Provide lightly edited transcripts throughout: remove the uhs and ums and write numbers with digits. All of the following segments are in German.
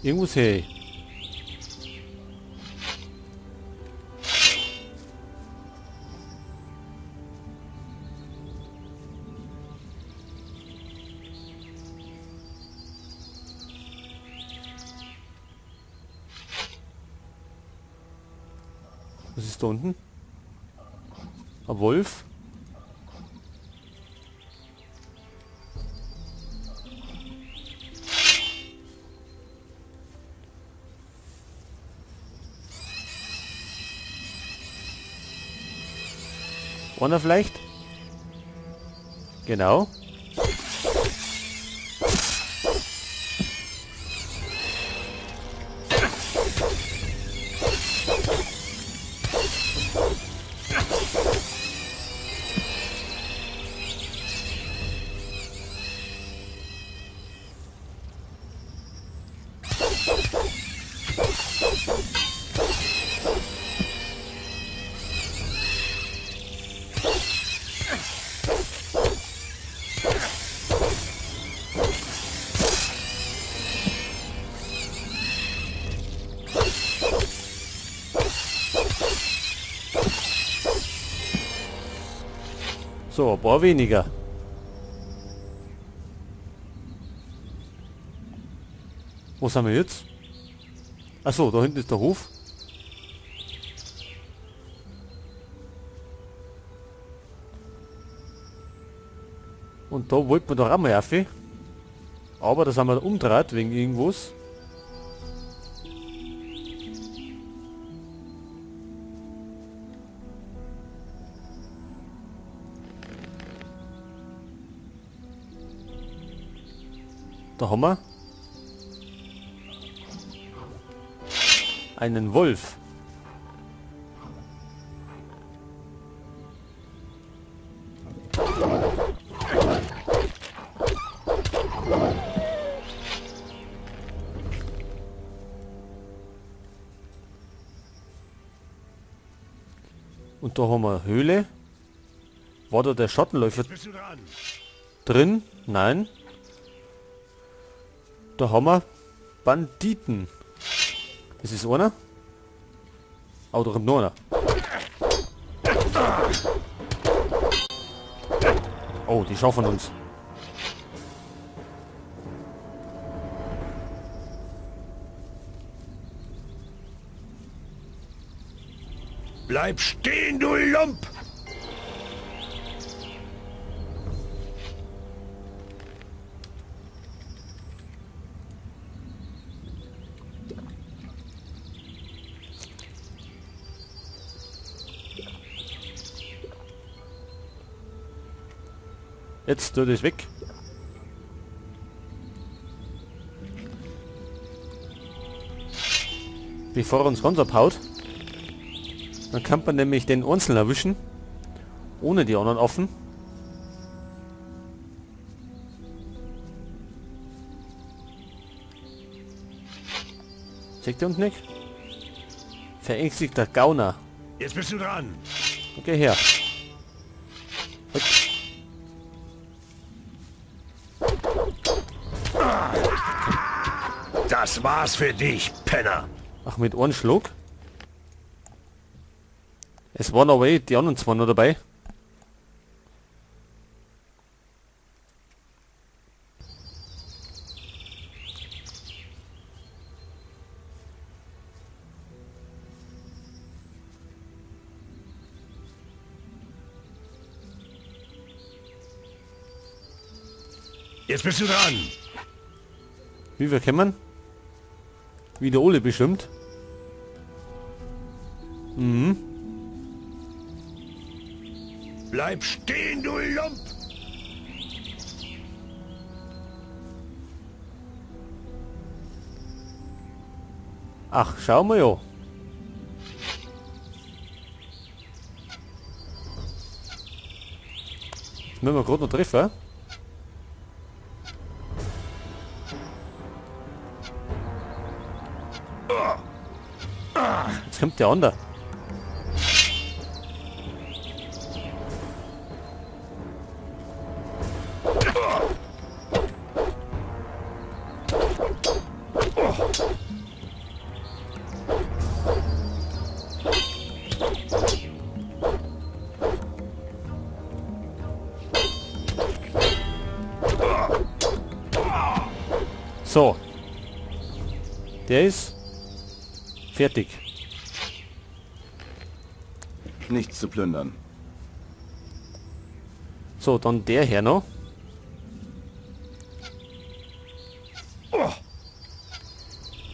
Irgendwo sehe ich. Was ist da unten? Ein Wolf? Einer vielleicht? Genau. So, ein paar weniger. Wo sind wir jetzt? Achso, da hinten ist der Hof. Und da wollten wir doch auch mal rauf. Aber da sind wir umgedreht wegen irgendwas. Da haben wir einen Wolf. Und da haben wir eine Höhle. War da der Schattenläufer drin? Nein. Da haben wir Banditen. Das ist einer. Oh, da kommt noch einer. Oh, die schaffen uns. Bleib stehen, du Lump! Jetzt tut es weg. Bevor er uns ganz abhaut. Dann kann man nämlich den einzeln erwischen. Ohne die anderen Affen. Seht ihr unten nicht? Verängstigter Gauner. Jetzt bist du dran. Okay, her. Das war's für dich, Penner. Ach, mit einem Schluck? Es waren aber eh die anderen zwei noch dabei. Jetzt bist du dran. Wie wir kennen? Wie der Ole bestimmt. Mhm. Bleib stehen, du Lump! Ach, schau mal ja. Jetzt müssen wir gerade noch treffen. Jetzt kommt der andere. So. Der ist fertig. Nichts zu plündern. So, dann der hier noch.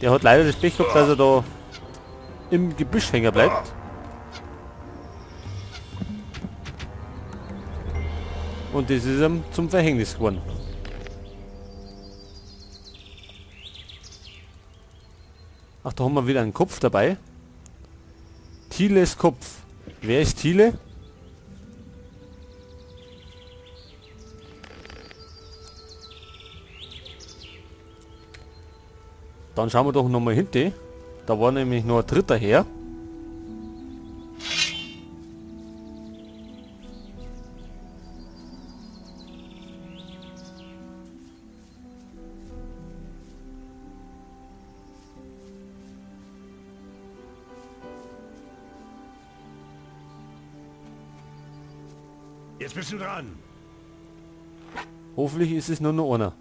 Der hat leider das Pech gehabt, dass er da im Gebüsch hängen bleibt. Und das ist ihm zum Verhängnis geworden. Ach, da haben wir wieder einen Kopf dabei. Thiles Kopf. Wer ist Thiele? Dann schauen wir doch nochmal hinten. Da war nämlich noch ein dritter her. Jetzt bist du dran. Hoffentlich ist es nur noch einer.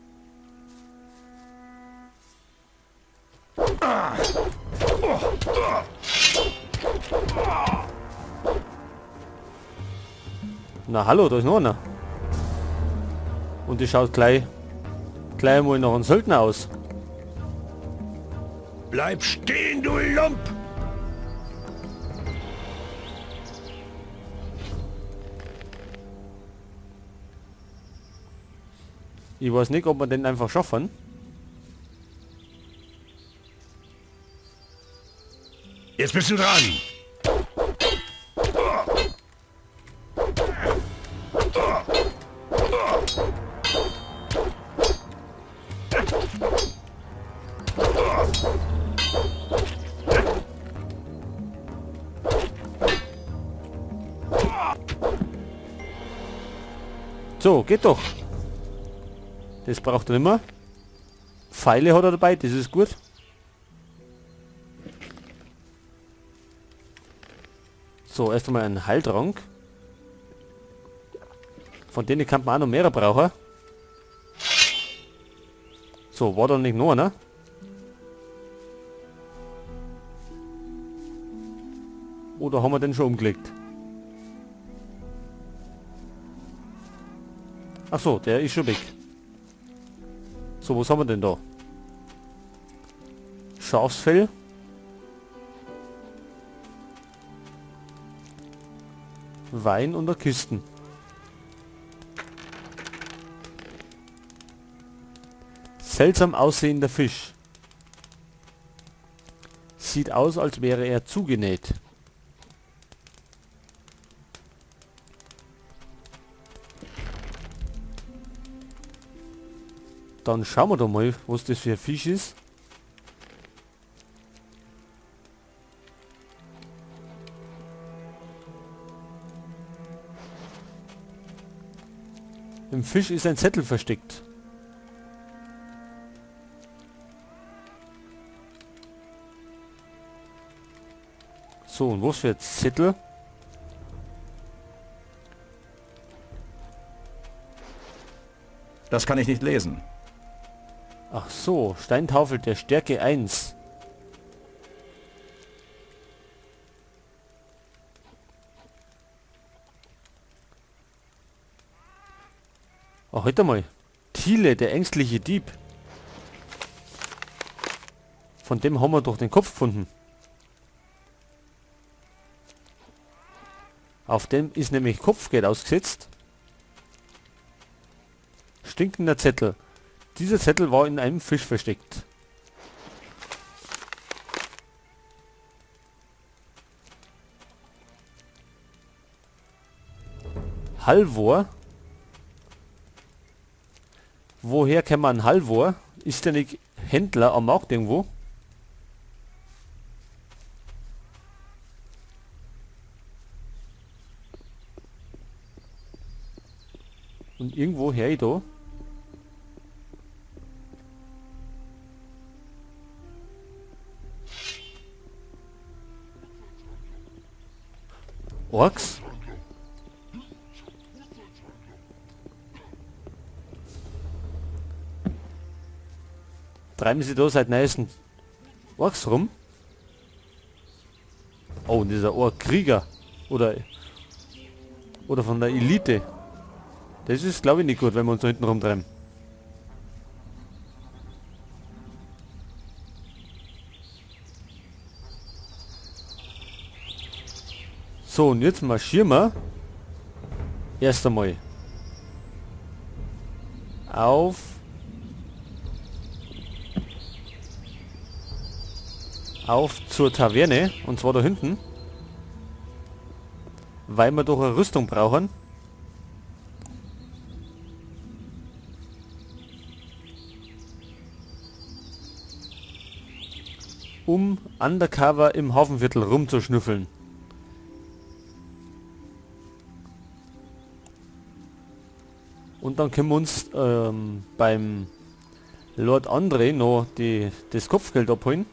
Na hallo, da ist noch einer. Und die schaut gleich mal nach einem Söldner aus. Bleib stehen, du Lump! Ich weiß nicht, ob wir den einfach schaffen. Jetzt bist du dran. So, geht doch. Das braucht er nicht mehr. Pfeile hat er dabei, das ist gut. So, erst einmal einen Heiltrank. Von denen kann man auch noch mehr brauchen. So, war da nicht noch einer? Oder haben wir den schon umgelegt? Ach so, der ist schon weg. So, was haben wir denn da? Schafsfell. Wein und der Kisten. Seltsam aussehender Fisch. Sieht aus, als wäre er zugenäht. Dann schauen wir doch mal, was das für ein Fisch ist. Im Fisch ist ein Zettel versteckt. So, und was für ein Zettel? Das kann ich nicht lesen. Ach so, Steintafel der Stärke 1. Ach, heute mal. Thiele, der ängstliche Dieb. Von dem haben wir doch den Kopf gefunden. Auf dem ist nämlich Kopfgeld ausgesetzt. Stinkender Zettel. Dieser Zettel war in einem Fisch versteckt. Halvor. Woher kennt man Halvor? Ist der nicht Händler am Markt irgendwo? Und irgendwo her da? Orks? treiben sie da seit neuesten Orks rum? Oh, dieser Ork-Krieger. Oder von der Elite. Das ist, glaube ich, nicht gut, wenn wir uns da hinten rumtreiben. So, und jetzt marschieren wir erst einmal auf zur Taverne, und zwar da hinten, weil wir doch eine Rüstung brauchen. Um undercover im Hafenviertel rumzuschnüffeln. Und dann können wir uns beim Lord André noch das Kopfgeld abholen.